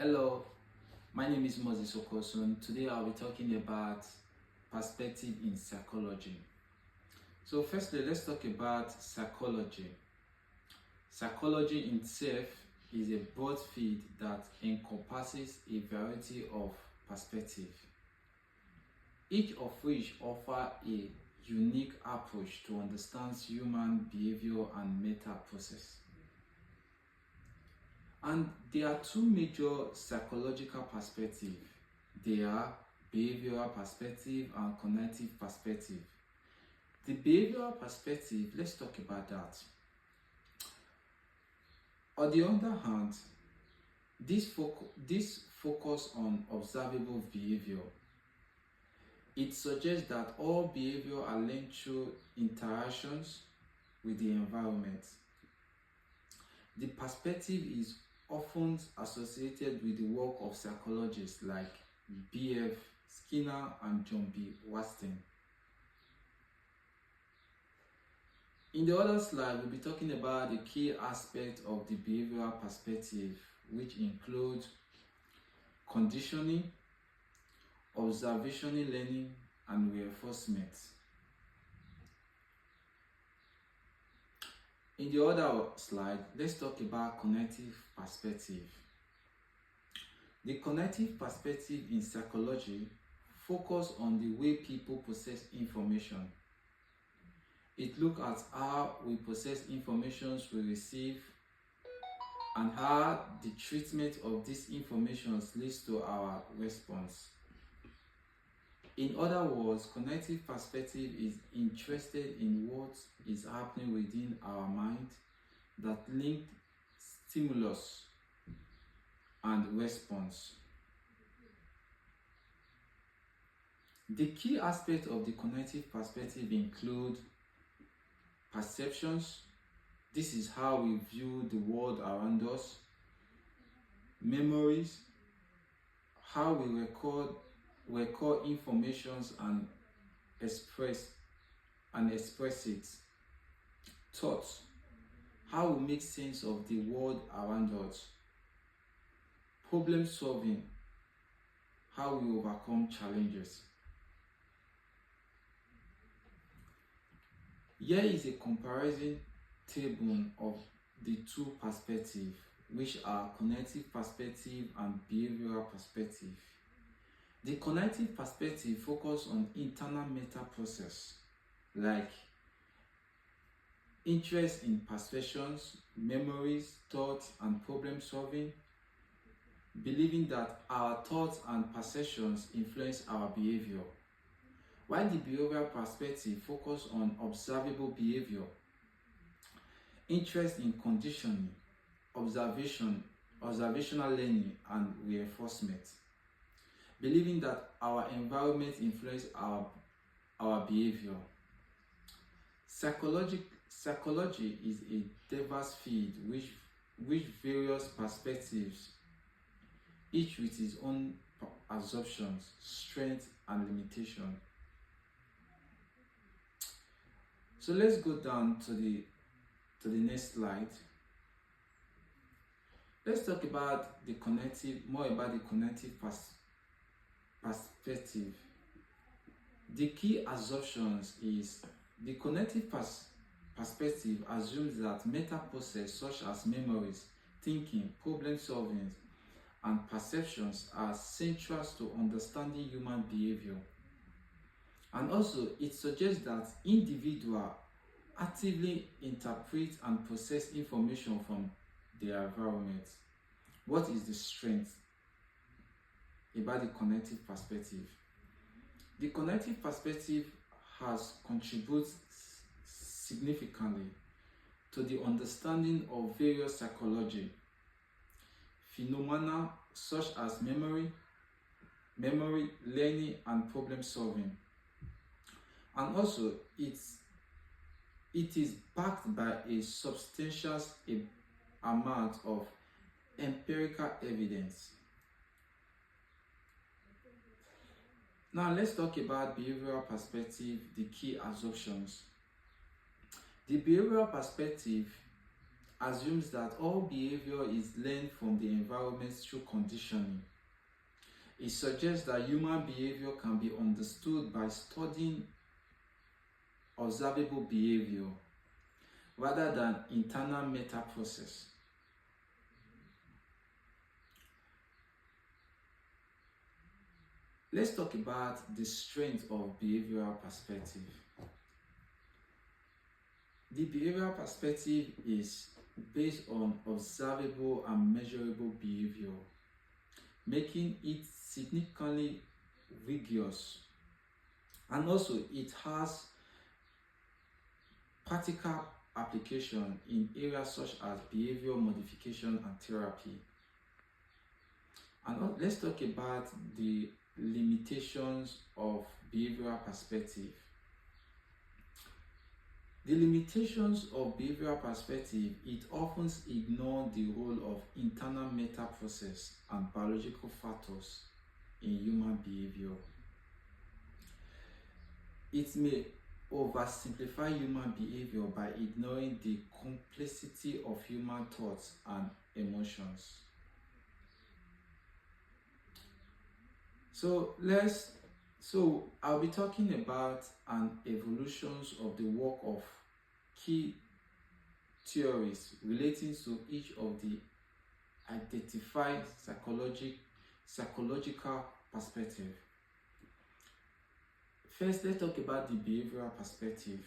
Hello, my name is Moses Okosun. Today I'll be talking about perspective in psychology. So firstly, let's talk about psychology. Psychology in itself is a broad field that encompasses a variety of perspectives, each of which offer a unique approach to understand human behavior and mental process. And there are two major psychological perspectives. They are behavioral perspective and cognitive perspective. The behavioral perspective, let's talk about that. On the other hand, this focus on observable behavior. It suggests that all behavior are linked through interactions with the environment. The perspective is often associated with the work of psychologists like B.F. Skinner and John B. Watson. In the other slide, we'll be talking about the key aspects of the behavioral perspective, which include conditioning, observational learning, and reinforcement. In the other slide, let's talk about cognitive perspective. The cognitive perspective in psychology focuses on the way people process information. It looks at how we process information we receive and how the treatment of this information leads to our response. In other words, cognitive perspective is interested in what is happening within our mind that link stimulus and response. The key aspects of the cognitive perspective include perceptions. This is how we view the world around us. Memories, how we record information and express it. Thoughts, how we make sense of the world around us. Problem solving, how we overcome challenges. Here is a comparison table of the two perspectives, which are cognitive perspective and behavioral perspective. The cognitive perspective focuses on internal mental process like interest in perceptions, memories, thoughts, and problem solving, believing that our thoughts and perceptions influence our behavior. While the behavioral perspective focuses on observable behavior, interest in conditioning, observational learning, and reinforcement, believing that our environment influences our behavior. Psychology is a diverse field which various perspectives, each with its own assumptions, strengths, and limitations. So let's go down to the next slide. Let's talk about more about the cognitive perspective. The key assumptions is the cognitive perspective assumes that mental processes such as memories, thinking, problem solving, and perceptions are central to understanding human behavior. And also, it suggests that individuals actively interpret and process information from their environment. What is the strength about the cognitive perspective? The cognitive perspective has contributed significantly to the understanding of various psychology phenomena such as memory, learning, and problem solving. And also, it is backed by a substantial amount of empirical evidence. Now let's talk about behavioral perspective, the key assumptions. The behavioral perspective assumes that all behavior is learned from the environment through conditioning. It suggests that human behavior can be understood by studying observable behavior rather than internal meta process. Let's talk about the strength of behavioral perspective. The behavioral perspective is based on observable and measurable behavior, making it significantly rigorous, and also it has practical application in areas such as behavior modification and therapy. And let's talk about the limitations of behavioral perspective. The limitations of behavioral perspective, it often ignores the role of internal meta process and biological factors in human behavior. It may oversimplify human behavior by ignoring the complexity of human thoughts and emotions. So I'll be talking about an evolutions of the work of key theories relating to each of the identified psychological perspective. First, let's talk about the behavioral perspective.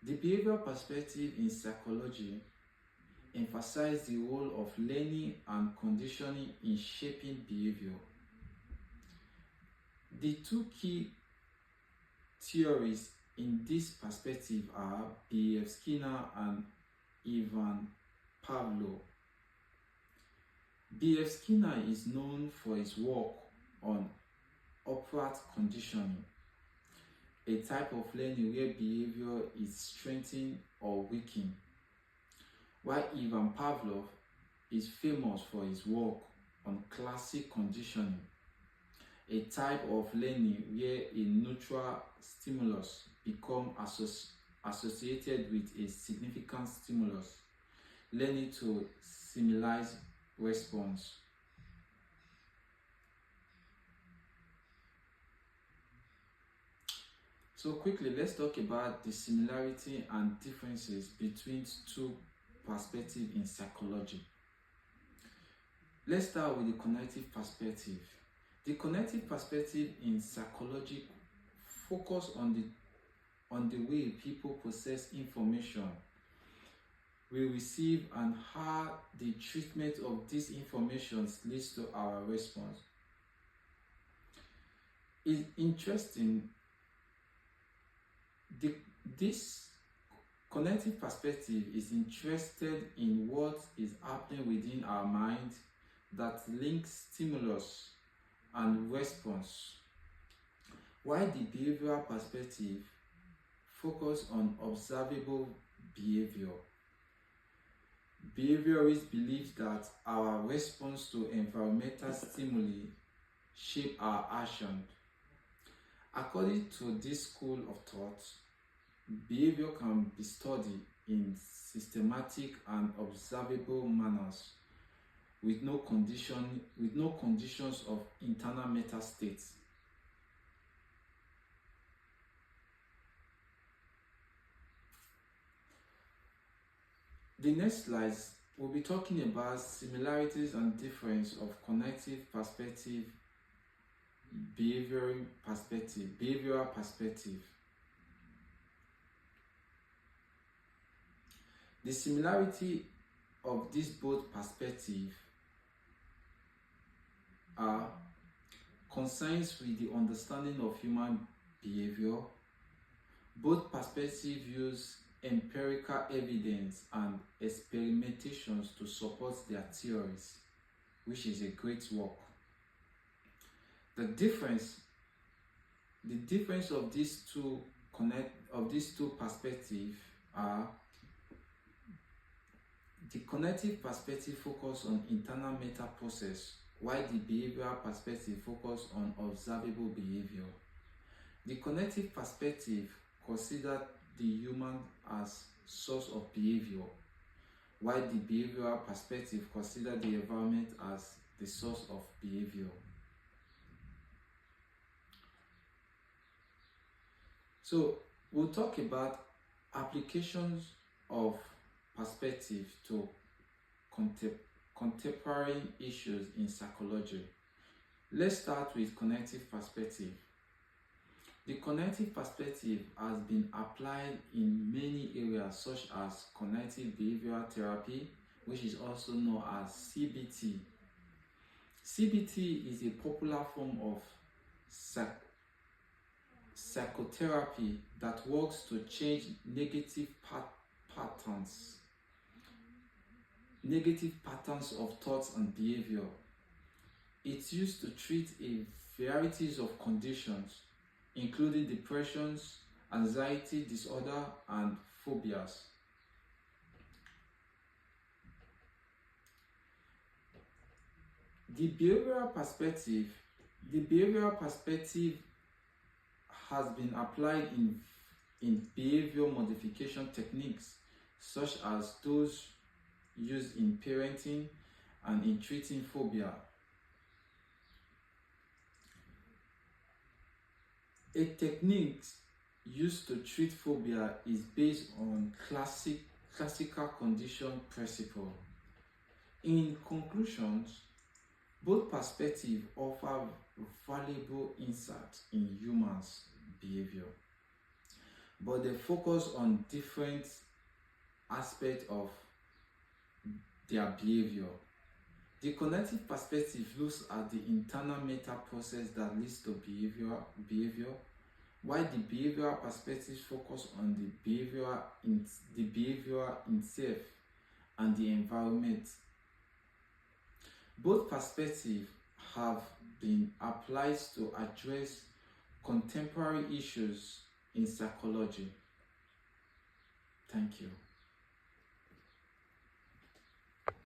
The behavioral perspective in psychology emphasizes the role of learning and conditioning in shaping behavior. The two key theories in this perspective are B.F. Skinner and Ivan Pavlov. B.F. Skinner is known for his work on operant conditioning, a type of learning where behavior is strengthened or weakened, while Ivan Pavlov is famous for his work on classic conditioning, a type of learning where a neutral stimulus becomes associated with a significant stimulus, learning to simulate response. So quickly, let's talk about the similarity and differences between two perspectives in psychology. Let's start with the cognitive perspective. The cognitive perspective in psychology focus on the way people process information we receive and how the treatment of this information leads to our response. It's interesting. This cognitive perspective is interested in what is happening within our mind that links stimulus and response, while the behavioral perspective focus on observable behavior. Behaviorists believe that our response to environmental stimuli shape our action. According to this school of thought, behavior can be studied in systematic and observable manners with no conditions of internal meta states. The next slides we'll be talking about similarities and difference of cognitive perspective, behavioral perspective. The similarity of these both perspectives are concerns with the understanding of human behavior. Both perspectives use empirical evidence and experimentations to support their theories, which is a great work. The difference of these two perspectives are: the cognitive perspective focus on internal meta process, while the behavioral perspective focus on observable behavior. The cognitive perspective considers the human as source of behavior, while the behavioral perspective considers the environment as the source of behavior. So we'll talk about applications of perspective to contemporary issues in psychology. Let's start with cognitive perspective. The cognitive perspective has been applied in many areas such as cognitive behavioral therapy, which is also known as CBT. CBT is a popular form of psychotherapy that works to change negative patterns of thoughts and behavior. It's used to treat a varieties of conditions, including depressions, anxiety disorder, and phobias. The behavioral perspective has been applied in behavior modification techniques, such as those used in parenting and in treating phobia. A technique used to treat phobia is based on classical condition principle. In conclusions, both perspectives offer valuable insights in humans' behavior, but they focus on different aspects of their behavior. The cognitive perspective looks at the internal mental process that leads to behavior, while the behavioral perspective focus on the behavior itself and the environment. Both perspectives have been applied to address contemporary issues in psychology. Thank you.